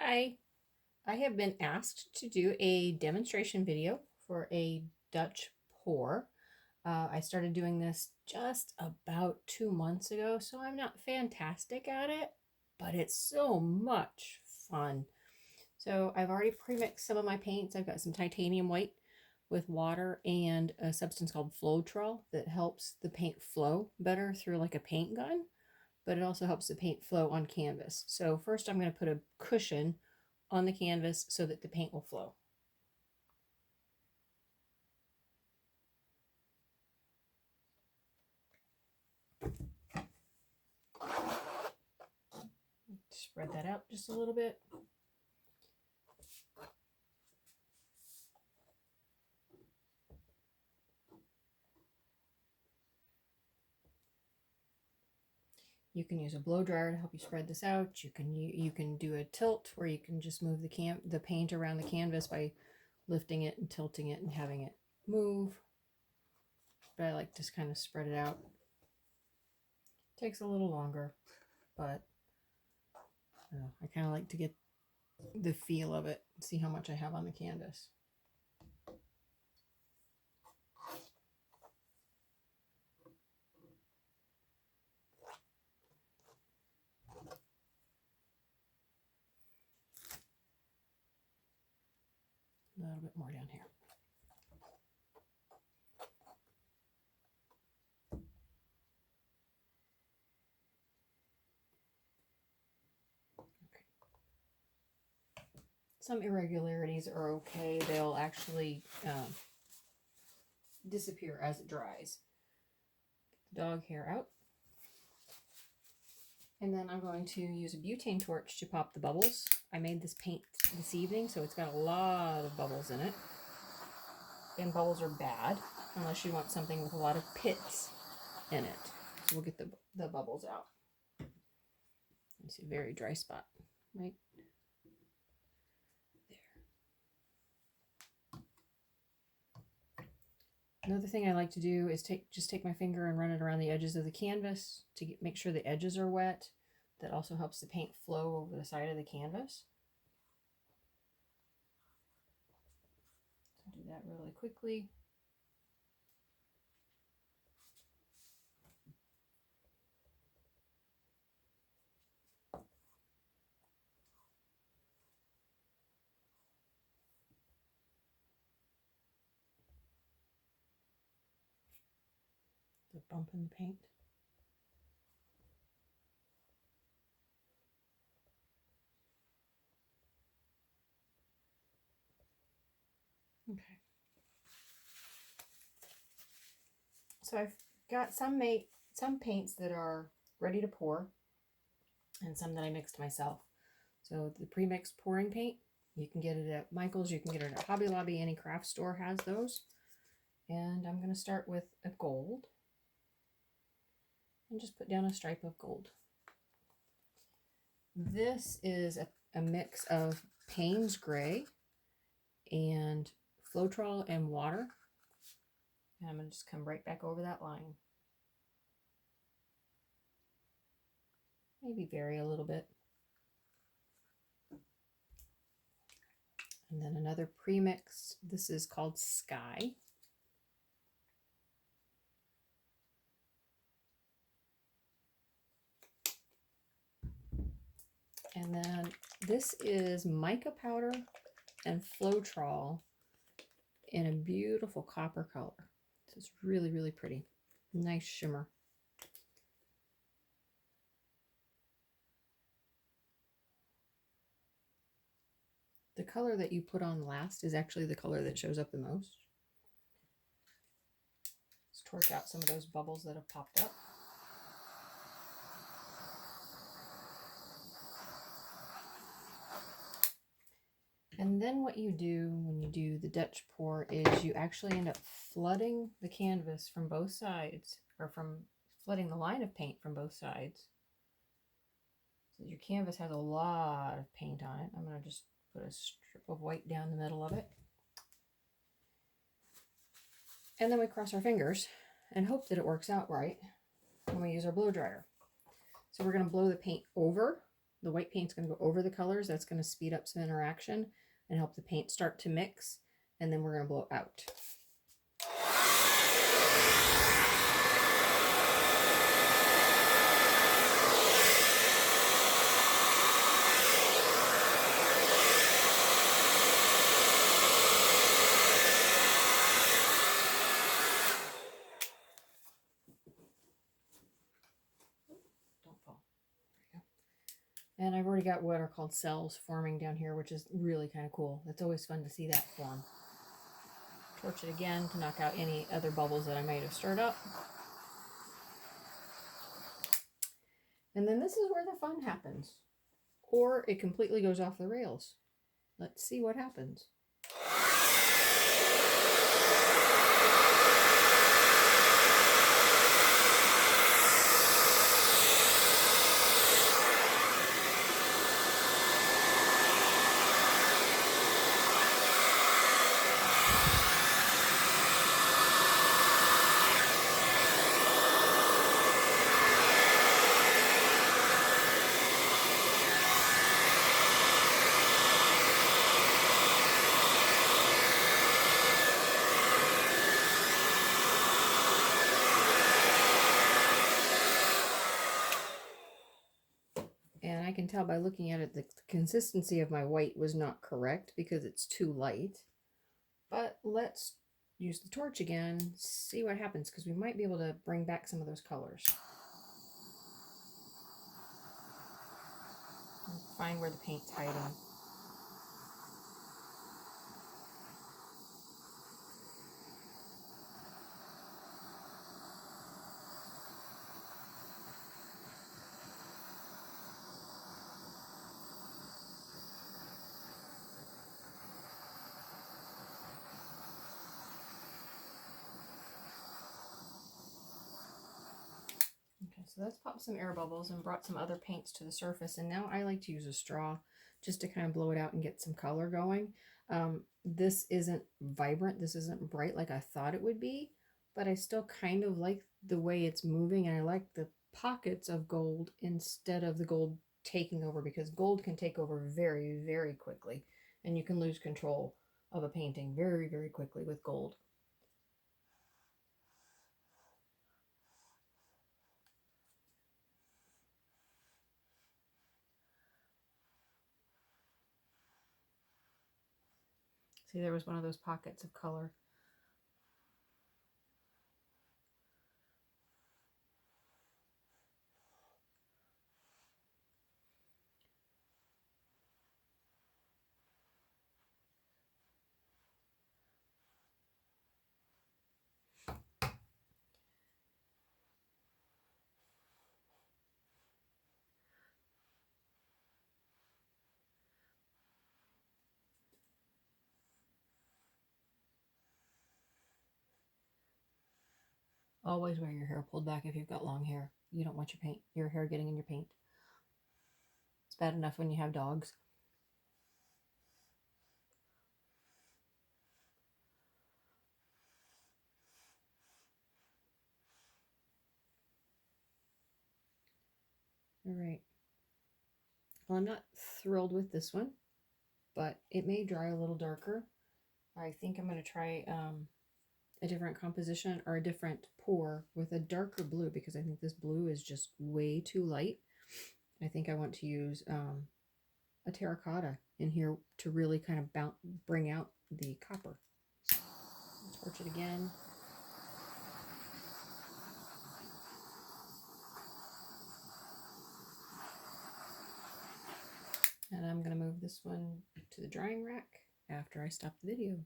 Hi, I have been asked to do a demonstration video for a Dutch pour. I started doing this just about 2 months ago, so I'm not fantastic at it, but it's so much fun. So I've already pre-mixed some of my paints. I've got some titanium white with water and a substance called Floetrol that helps the paint flow better through like a paint gun, but it also helps the paint flow on canvas. So first I'm going to put a cushion on the canvas so that the paint will flow. Spread that out just a little bit. You can use a blow dryer to help you spread this out. You can do a tilt where you can just move the paint around the canvas by lifting it and tilting it and having it move. But I like to just kind of spread it out. It takes a little longer, but I kind of like to get the feel of it and see how much I have on the canvas. A little bit more down here. Some irregularities are okay. They'll actually disappear as it dries. Get the dog hair out. And then I'm going to use a butane torch to pop the bubbles. I made this paint this evening, so it's got a lot of bubbles in it. And bubbles are bad, unless you want something with a lot of pits in it. So we'll get the bubbles out. You see a very dry spot, right? Another thing I like to do is just take my finger and run it around the edges of the canvas to make sure the edges are wet. That also helps the paint flow over the side of the canvas. So do that really quickly. The bump in the paint. Okay. So I've got some paints that are ready to pour and some that I mixed myself. So the pre-mixed pouring paint, you can get it at Michael's, you can get it at Hobby Lobby, any craft store has those. And I'm going to start with a gold and just put down a stripe of gold. This is a mix of Payne's Gray and Floetrol and water. And I'm going to just come right back over that line. Maybe vary a little bit. And then another premix. This is called Sky. And then this is mica powder and Floetrol in a beautiful copper color. So it's really, really pretty. Nice shimmer. The color that you put on last is actually the color that shows up the most. Let's torch out some of those bubbles that have popped up. And then what you do when you do the Dutch pour is you actually end up flooding the canvas from both sides, or from flooding the line of paint from both sides. So your canvas has a lot of paint on it. I'm going to just put a strip of white down the middle of it. And then we cross our fingers and hope that it works out right when we use our blow dryer. So we're going to blow the paint over The white paint's going to go over the colors. That's going to speed up some interaction and help the paint start to mix. And then we're going to blow it out. And I've already got what are called cells forming down here, which is really kind of cool. It's always fun to see that form. Torch it again to knock out any other bubbles that I might have stirred up. And then this is where the fun happens. Or it completely goes off the rails. Let's see what happens. And I can tell by looking at it the consistency of my white was not correct because it's too light. But let's use the torch again, see what happens, because we might be able to bring back some of those colors. And find where the paint's hiding. Okay, so that's popped some air bubbles and brought some other paints to the surface. And now I like to use a straw just to kind of blow it out and get some color going. This isn't vibrant. This isn't bright like I thought it would be, but I still kind of like the way it's moving. And I like the pockets of gold instead of the gold taking over, because gold can take over very, very quickly. And you can lose control of a painting very, very quickly with gold. See, there was one of those pockets of color. Always wear your hair pulled back if you've got long hair. You don't want your hair getting in your paint. It's bad enough when you have dogs. All right. Well, I'm not thrilled with this one, but it may dry a little darker. I think I'm going to try a different composition or a different pour with a darker blue, because I think this blue is just way too light. I think I want to use a terracotta in here to really kind of bring out the copper. Torch it again. And I'm going to move this one to the drying rack after I stop the video.